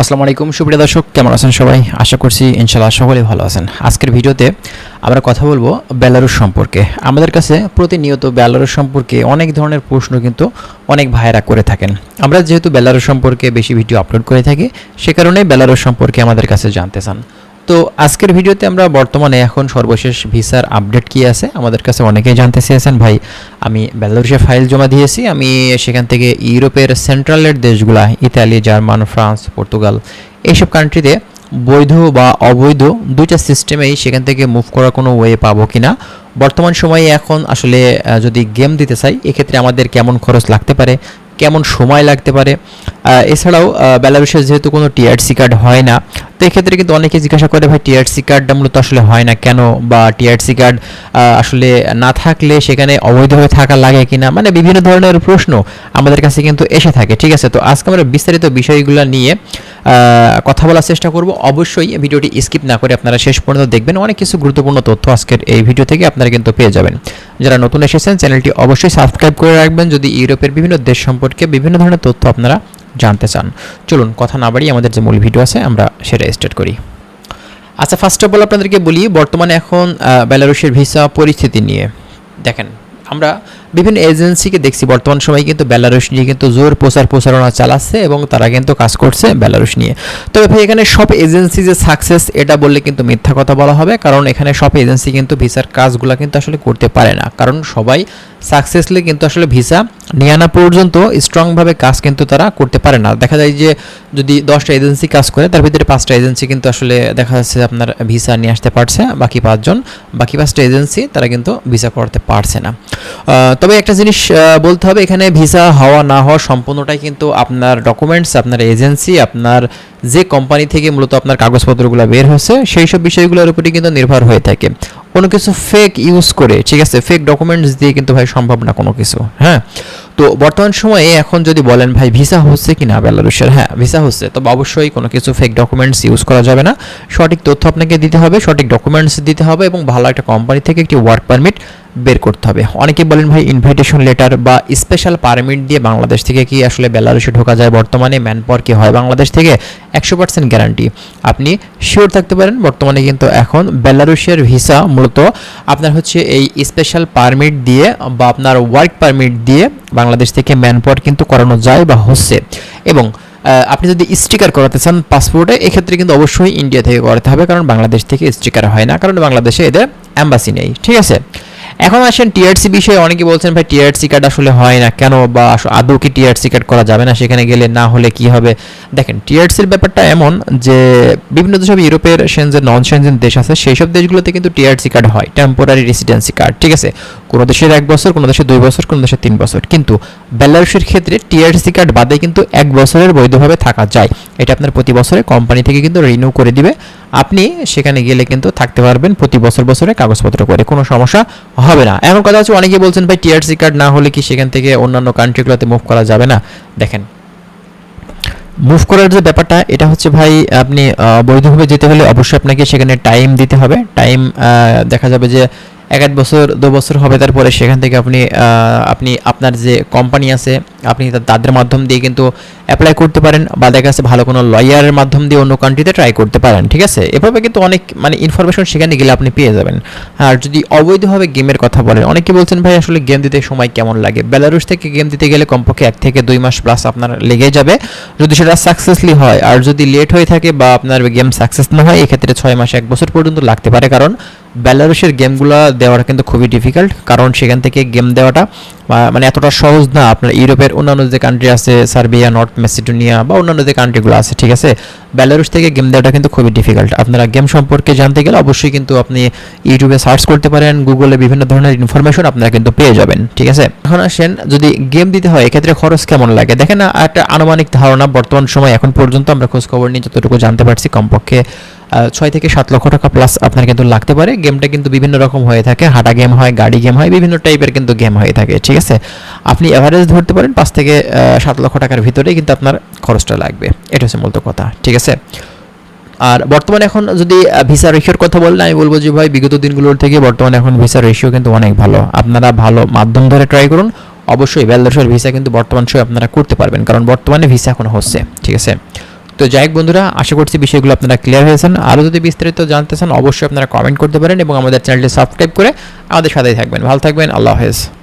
আসসালামু আলাইকুম সুপ্রিয় দর্শক, কেমন আছেন সবাই? আশা করছি ইনশাআল্লাহ সকলেই ভালো আছেন। আজকের ভিডিওতে আমরা কথা বলবো বেলারুশ সম্পর্কে। আমাদের কাছে প্রতিনিয়ত বেলারুশ সম্পর্কে অনেক ধরনের প্রশ্ন কিন্তু অনেক ভাইয়েরা করে থাকেন। আমরা যেহেতু বেলারুশ সম্পর্কে বেশি ভিডিও আপলোড করে থাকি, সে কারণে বেলারুশ সম্পর্কে আমাদের কাছে জানতে চান। তো আজকের ভিডিওতে আমরা বর্তমানে এখন সর্বশেষ ভিসার আপডেট কী আছে আমাদের কাছে অনেকেই জানতে চেয়েছেন। ভাই, আমি বেলারুশে ফাইল জমা দিয়েছি, আমি সেখান থেকে ইউরোপের সেন্ট্রালের দেশগুলা ইতালি, জার্মান, ফ্রান্স, পর্তুগাল এইসব কান্ট্রিতে বৈধ বা অবৈধ দুইটা সিস্টেমেই সেখান থেকে মুভ করার কোনো ওয়ে পাবো কি না, বর্তমান সময়ে এখন আসলে যদি গেম দিতে চাই এক্ষেত্রে আমাদের কেমন খরচ লাগতে পারে, কেমন সময় লাগতে পারে। এছাড়াও বেলারুশের যেহেতু কোনো টিআরসি কার্ড হয় না, তো এক্ষেত্রে কিন্তু অনেকে জিজ্ঞাসা করে ভাই টিআরসি কার্ডটা মূলত আসলে হয় না কেন, বা টিআরসি কার্ড আসলে না থাকলে সেখানে অবৈধভাবে থাকা লাগে কিনা, মানে বিভিন্ন ধরনের প্রশ্ন আমাদের কাছে কিন্তু এসে থাকে। ঠিক আছে, তো আজকে আমরা বিস্তারিত বিষয়গুলো নিয়ে কথা বলার চেষ্টা করব। অবশ্যই ভিডিওটি স্কিপ না করে আপনারা শেষ পর্যন্ত দেখবেন, অনেক কিছু গুরুত্বপূর্ণ তথ্য আজকের এই ভিডিও থেকে আপনারা কিন্তু পেয়ে যাবেন। যারা নতুন এসেছেন চ্যানেলটি অবশ্যই সাবস্ক্রাইব করে রাখবেন যদি ইউরোপের বিভিন্ন দেশ সম্পর্কে বিভিন্ন ধরনের তথ্য আপনারা জানতে চান। চলুন কথা না বাড়িয়ে আমাদের যে মূল ভিডিও আছে আমরা সেটা স্টার্ট করি। আচ্ছা, ফার্স্ট অফ অল আপনাদেরকে বলি বর্তমানে এখন বেলারুশের ভিসা পরিস্থিতি নিয়ে। দেখেন, আমরা বিভিন্ন এজেন্সিকে দেখছি বর্তমান সময়ে কিন্তু বেলারুশ নিয়ে কিন্তু জোর প্রচারণা চালাচ্ছে এবং তারা কিন্তু কাজ করছে বেলারুশ নিয়ে। তবে ভাই, এখানে সব এজেন্সি যে সাকসেস এটা বললে কিন্তু মিথ্যা কথা বলা হবে, কারণ এখানে সব এজেন্সি কিন্তু ভিসার কাজগুলো কিন্তু আসলে করতে পারে না, কারণ সবাই সাকসেসলি কিন্তু আসলে ভিসা নিয়ে আনা পর্যন্ত স্ট্রংভাবে কাজ কিন্তু তারা করতে পারে না। দেখা যায় যে যদি 10টা এজেন্সি কাজ করে তার ভিতরে 5টা এজেন্সি কিন্তু আসলে দেখা যাচ্ছে আপনার ভিসা নিয়ে আসতে পারছে, বাকি 5টা এজেন্সি তারা কিন্তু ভিসা করতে পারছে না। তবে একটা জিনিস বলতে হবে, এখানে ভিসা হওয়া না হওয়া সম্পূর্ণটাই কিন্তু আপনার ডকুমেন্টস, আপনার এজেন্সি, আপনার যে কোম্পানি থেকে মূলত আপনার কাগজপত্রগুলো বের হচ্ছে সেই সব বিষয়গুলোর উপরই কিন্তু নির্ভর হয়ে থাকে। কোনো কিছু ফেক ইউজ করে, ঠিক আছে, ফেক ডকুমেন্টস দিয়ে কিন্তু ভাই সম্ভব না কোনো কিছু। হ্যাঁ, তো বর্তমান সময়ে এখন যদি বলেন ভাই ভিসা হচ্ছে কি না বেলারুশের, হ্যাঁ ভিসা হচ্ছে, তবে অবশ্যই কোনো কিছু ফেক ডকুমেন্টস ইউজ করা যাবে না। সঠিক তথ্য আপনাকে দিতে হবে, সঠিক ডকুমেন্টস দিতে হবে এবং ভালো একটা কোম্পানি থেকে একটি ওয়ার্ক পারমিট বের করতে হবে। অনেকে বলেন ভাই ইনভাইটেশন লেটার বা স্পেশাল পারমিট দিয়ে বাংলাদেশ থেকে কি আসলে বেলারুশে ঢোকা যায়? বর্তমানে ম্যান পাওয়ার কি হয় বাংলাদেশ থেকে? 100% গ্যারান্টি, আপনি শিওর থাকতে পারেন। বর্তমানে কিন্তু এখন বেলারুশের ভিসা মূলত আপনার হচ্ছে এই স্পেশাল পারমিট দিয়ে বা আপনার ওয়ার্ক পারমিট দিয়ে বাংলাদেশ থেকে ম্যান পাওয়ার কিন্তু করানো যায় বা হচ্ছে। এবং আপনি যদি স্টিকার করাতে চান পাসপোর্টে, এক্ষেত্রে কিন্তু অবশ্যই ইন্ডিয়া থেকে করাতে হবে, কারণ বাংলাদেশ থেকে স্টিকার হয় না, কারণ বাংলাদেশে এদের অ্যাম্বাসি নেই। ঠিক আছে, এখন আসেন টিআরসি বিষয়ে। অনেকে বলছেন ভাই টিআরসি কার্ড আসলে হয় না কেন, বা আদৌ কি টিআরসি কার্ড করা যাবে না, সেখানে গেলে না হলে কি হবে? দেখেন, টিআরসির ব্যাপারটা এমন যে বিভিন্ন যেসব ইউরোপের সেনজেন নন সেনজেন দেশ আছে সেই সব দেশগুলোতে কিন্তু টিআরসি কার্ড হয়, টেম্পোরারি রেসিডেন্সি কার্ড। ঠিক আছে, কোনো দেশের 1 বছর, কোনো দেশে 2 বছর, কোনো দেশে 3 বছর, কিন্তু বেলারুশের ক্ষেত্রে টিআরসি কার্ড বাদে কিন্তু 1 বছরের বৈধভাবে থাকা যায়। এটা আপনার প্রতি বছরে কোম্পানি থেকে কিন্তু রিনিউ করে দিবে, আপনি সেখানে গেলে কিন্তু থাকতে পারবেন প্রতি বছরে কাগজপত্র করে, কোনো সমস্যা হবে না। এখন কথা হচ্ছে, অনেকেই বলছেন ভাই টিআরসি কার্ড না হলে কি সেখান থেকে অন্যান্য কান্ট্রিগুলোতে মুভ করা যাবে না? দেখেন, মুভ করার যে ব্যাপারটা এটা হচ্ছে ভাই, আপনি বৈধভাবে যেতে হলে অবশ্যই আপনাকে সেখানে টাইম দিতে হবে। টাইম দেখা যাবে যে 1 বছর 2 বছর হবে, তারপরে সেখান থেকে আপনি আপনার যে কোম্পানি আছে আপনি তাদের মাধ্যম দিয়ে কিন্তু অ্যাপ্লাই করতে পারেন, বা দেখা যাচ্ছে ভালো কোনো লয়ারের মাধ্যম দিয়ে অন্য কান্ট্রিতে ট্রাই করতে পারেন। ঠিক আছে, এভাবে কিন্তু অনেক ইনফরমেশন সেখানে গেলে আপনি পেয়ে যাবেন। আর যদি অবৈধভাবে গেমের কথা বলেন, অনেকে বলছেন ভাই আসলে গেম দিতে সময় কেমন লাগে? বেলারুশ থেকে গেম দিতে গেলে কমপক্ষে 1 থেকে 2 মাস প্লাস আপনার লেগে যাবে যদি সেটা সাকসেসলি হয়। আর যদি লেট হয়ে থাকে বা আপনার গেম সাকসেস না হয়, এক্ষেত্রে 6 মাস 1 বছর পর্যন্ত লাগতে পারে, কারণ বেলারুশের গেমগুলো দেওয়াটা কিন্তু খুবই ডিফিকাল্ট, কারণ সেখান থেকে গেম দেওয়াটা এতটা সহজ না। আপনার ইউরোপের অন্যান্য যে কান্ট্রি আছে, সার্বিয়া, নর্থ মেসিডোনিয়া বা অন্যান্য যে কান্ট্রিগুলো আছে, ঠিক আছে, বেলারুশ থেকে গেম দেওয়াটা কিন্তু খুবই ডিফিকাল্ট। আপনারা গেম সম্পর্কে জানতে গেলে অবশ্যই কিন্তু আপনি ইউটিউবে সার্চ করতে পারেন, গুগলে বিভিন্ন ধরনের ইনফরমেশন আপনারা কিন্তু পেয়ে যাবেন। ঠিক আছে, এখন আসেন যদি গেম দিতে হয় এক্ষেত্রে খরচ কেমন লাগে। দেখেন, একটা আনুমানিক ধারণা বর্তমান সময় এখন পর্যন্ত আমরা খোঁজ খবর নিয়ে যতটুকু জানতে পারছি, কমপক্ষে 6 থেকে 7 লক্ষ টাকা প্লাস আপনার কিন্তু লাগতে পারে। গেমটা কিন্তু বিভিন্ন রকম হয়ে থাকে, হাঁটা গেম হয়, গাড়ি গেম হয়, বিভিন্ন টাইপের কিন্তু গেম হয়ে থাকে। ঠিক আছে, আপনি এভারেজ ধরতে পারেন 5 থেকে 7 লক্ষ টাকার ভিতরেই কিন্তু আপনার খরচটা লাগবে, এটা হচ্ছে মূলত কথা। ঠিক আছে, আর বর্তমানে এখন যদি ভিসা রেশিওর কথা বলেন, আমি বলবো যে ভাই বিগত দিনগুলোর থেকে বর্তমানে এখন ভিসা রেশিও কিন্তু অনেক ভালো। আপনারা ভালো মাধ্যম ধরে ট্রাই করুন, অবশ্যই বেলারুশের ভিসা কিন্তু বর্তমান সময়ে আপনারা করতে পারবেন, কারণ বর্তমানে ভিসা এখন হচ্ছে। ঠিক আছে, তো যাই হোক বন্ধুরা, আশা করছি বিষয়গুলো আপনারা ক্লিয়ার হয়েছেন। আরও যদি বিস্তারিত জানতে চান অবশ্যই আপনারা কমেন্ট করতে পারেন এবং আমাদের চ্যানেলটি সাবস্ক্রাইব করে আমাদের সাথেই থাকবেন। ভালো থাকবেন, আল্লাহ হাফেজ।